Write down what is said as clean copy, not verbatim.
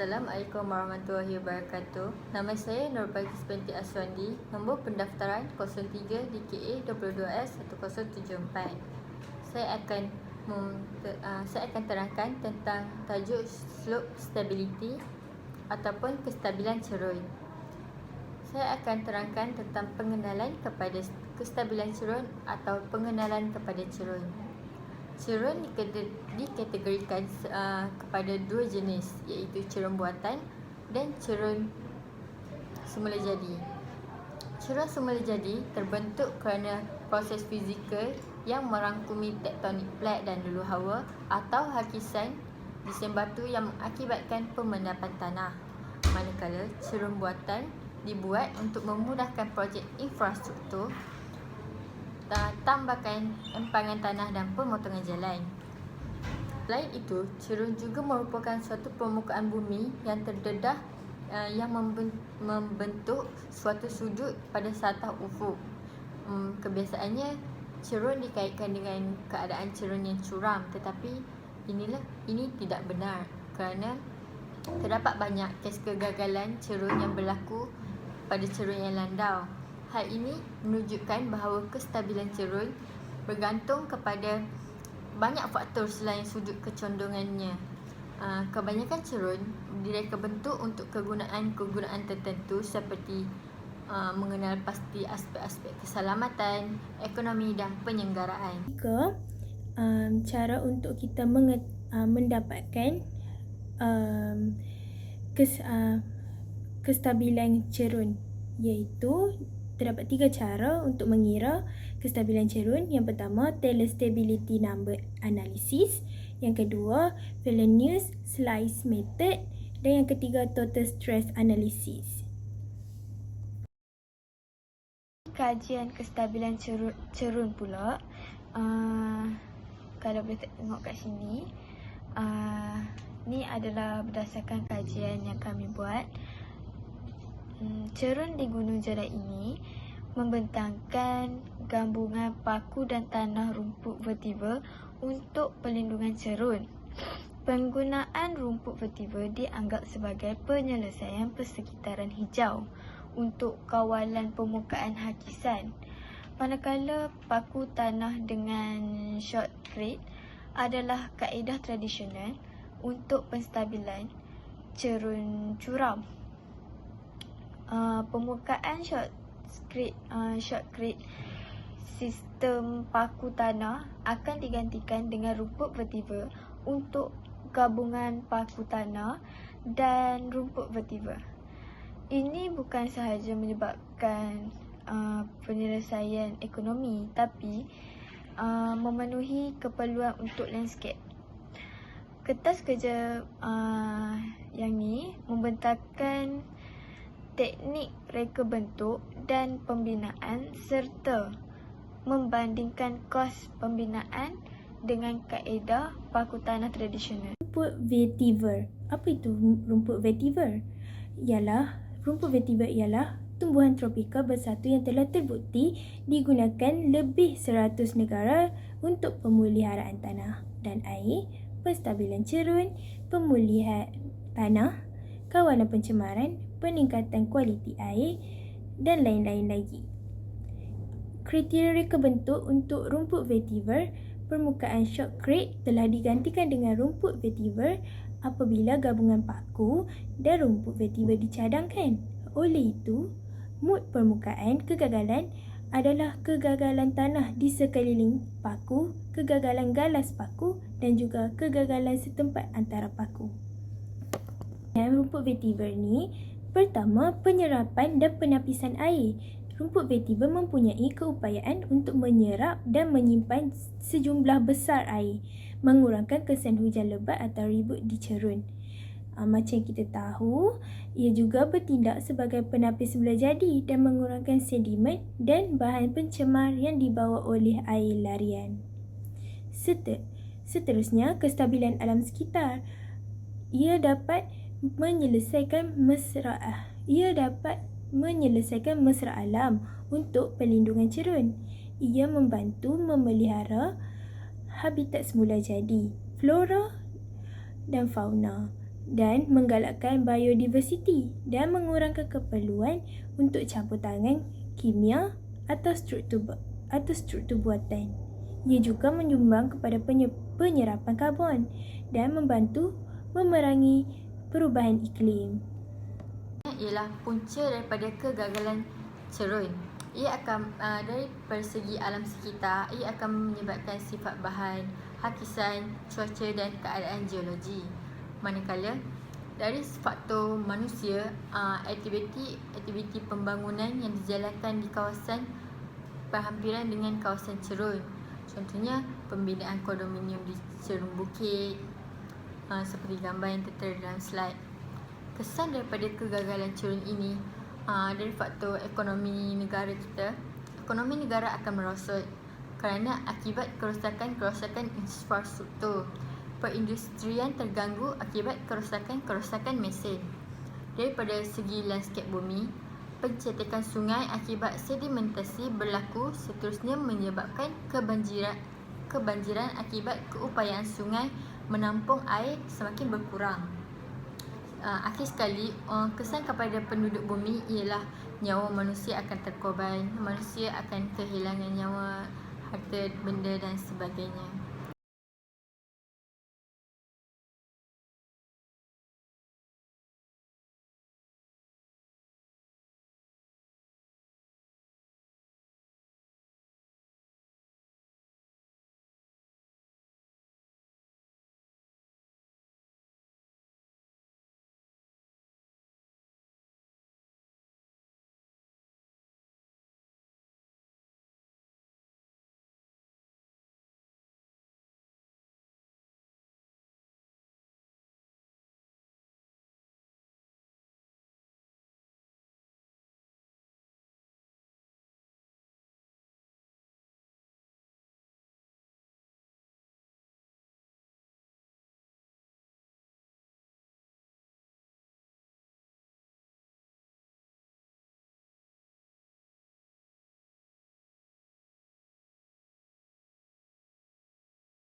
Assalamualaikum warahmatullahi wabarakatuh. Nama saya Nur Balqis binti Aswandi. Nombor pendaftaran 03 DKA 22S1074. Saya akan terangkan tentang tajuk slope stability ataupun kestabilan cerun. Saya akan terangkan tentang pengenalan kepada kestabilan cerun atau pengenalan kepada cerun. Cerun dikategorikan kepada dua jenis, iaitu cerun buatan dan cerun semula jadi. Cerun semula jadi terbentuk kerana proses fizikal yang merangkumi tektonik plat dan lulu hawa atau hakisan desain batu yang mengakibatkan pemendapan tanah. Manakala cerun buatan dibuat untuk memudahkan projek infrastruktur, tambakan empangan tanah dan pemotongan jalan. Selain itu, cerun juga merupakan suatu permukaan bumi yang terdedah yang membentuk suatu sudut pada satah ufuk. Kebiasaannya cerun dikaitkan dengan keadaan cerun yang curam, tetapi ini tidak benar kerana terdapat banyak kes kegagalan cerun yang berlaku pada cerun yang landau. Hal ini menunjukkan bahawa kestabilan cerun bergantung kepada banyak faktor selain sudut kecondongannya. Kebanyakan cerun direka bentuk untuk kegunaan tertentu seperti mengenal pasti aspek-aspek keselamatan, ekonomi dan penyelenggaraan. Cara untuk kita mendapatkan kestabilan cerun, iaitu terdapat 3 cara untuk mengira kestabilan cerun. Yang pertama, Taylor Stability Number Analysis. Yang kedua, Frobenius-Slice Method. Dan yang ketiga, Total Stress Analysis. Kajian kestabilan cerun pula, kalau boleh tengok kat sini, ni adalah berdasarkan kajian yang kami buat. Cerun di Gunung Jalat ini membentangkan gabungan paku dan tanah rumput vertibra untuk pelindungan cerun. Penggunaan rumput vertibra dianggap sebagai penyelesaian persekitaran hijau untuk kawalan permukaan hakisan. Manakala paku tanah dengan shotcrete adalah kaedah tradisional untuk penstabilan cerun curam. Permukaan shotcrete sistem paku tanah akan digantikan dengan rumput vertibra untuk gabungan paku tanah dan rumput vertibra. Ini bukan sahaja menyebabkan penyelesaian ekonomi, tapi memenuhi keperluan untuk landscape. Kertas kerja yang ni membentangkan teknik reka bentuk dan pembinaan serta membandingkan kos pembinaan dengan kaedah paku tanah tradisional. Rumput vetiver. Apa itu rumput vetiver? Rumput vetiver ialah tumbuhan tropika bersatu yang telah terbukti digunakan lebih 100 negara untuk pemeliharaan tanah dan air, penstabilan cerun, pemulihan tanah, kawalan pencemaran, peningkatan kualiti air dan lain-lain lagi. Kriteria reka bentuk untuk rumput vetiver, permukaan shotcrete telah digantikan dengan rumput vetiver apabila gabungan paku dan rumput vetiver dicadangkan. Oleh itu, mod permukaan kegagalan adalah kegagalan tanah di sekeliling paku, kegagalan galas paku dan juga kegagalan setempat antara paku. Rumput vetiver ni, pertama, penyerapan dan penapisan air. Rumput vetiver mempunyai keupayaan untuk menyerap dan menyimpan sejumlah besar air, mengurangkan kesan hujan lebat atau ribut di cerun. Macam kita tahu, ia juga bertindak sebagai penapis semula jadi dan mengurangkan sedimen dan bahan pencemar yang dibawa oleh air larian. Seterusnya, kestabilan alam sekitar. Ia dapat menyelesaikan mesra alam untuk pelindungan cerun. Ia membantu memelihara habitat semula jadi, flora dan fauna. dan menggalakkan biodiversiti dan mengurangkan keperluan untuk campur tangan kimia atau struktur buatan. Ia juga menyumbang kepada penyerapan karbon dan membantu memerangi perubahan iklim. Ialah punca daripada kegagalan cerun. Ia akan dari segi alam sekitar, ia akan menyebabkan sifat bahan, hakisan, cuaca dan keadaan geologi. Manakala dari faktor manusia, aktiviti pembangunan yang dijalankan di kawasan berhampiran dengan kawasan cerun. Contohnya pembinaan kondominium di cerun bukit, seperti gambar yang tertera dalam slide. Kesan daripada kegagalan cerun ini dari faktor ekonomi negara kita, ekonomi negara akan merosot kerana akibat kerosakan infrastruktur. Perindustrian terganggu akibat kerosakan mesin. Daripada segi lanskap bumi, pencetakan sungai akibat sedimentasi berlaku, seterusnya menyebabkan kebanjiran akibat keupayaan sungai menampung air semakin berkurang. Akhir sekali, kesan kepada penduduk bumi ialah nyawa manusia akan terkorban, manusia akan kehilangan nyawa, harta benda dan sebagainya.